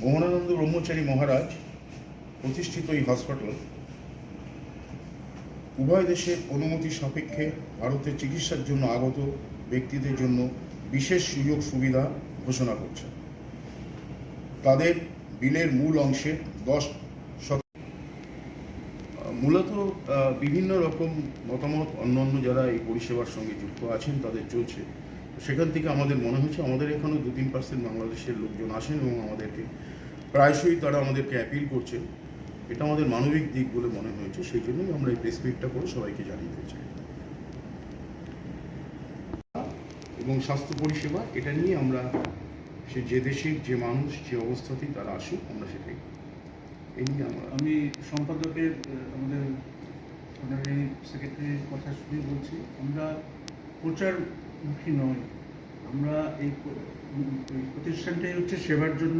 মোহনানন্দ ব্রহ্মচারী মহারাজ প্রতিষ্ঠিত এই হাসপাতাল উভয় দেশের অনুমতি সাপেক্ষে ভারতে চিকিৎসার জন্য আগত ব্যক্তিদের জন্য বিশেষ সুযোগ সুবিধা ঘোষণা করছে। তাদের বিলের মূল অংশের 10%। মূলত বিভিন্ন রকম মতামত অন্যান্য যারা এই পরিষেবার সঙ্গে যুক্ত আছেন তাদের চলছে। সেখান থেকে আমাদের মনে হচ্ছে আমাদের এখানেও 2-3% বাংলাদেশের লোকজন আসেন এবং আমাদেরকে প্রায়শই তারা আমাদেরকে অ্যাপিল করছেন। এটা আমাদের মানবিক দিক বলে মনে হয়েছে, সেই জন্যই আমরা এই প্রেস মিটটা করে সবাইকে জানিয়ে দিতে চাই। এবং স্বাস্থ্য পরিষেবা এটা নিয়ে আমরা সে যে দেশের যে মানুষ যে অবস্থাতেই তারা আসুক আমরা সেটাই এই নিয়ে আমি সম্পাদকের আমাদের অনারারি সেক্রেটারির কথা শুনে বলছি, আমরা প্রচারমুখী নয়। আমরা এই প্রতিষ্ঠানটাই হচ্ছে সেবার জন্য।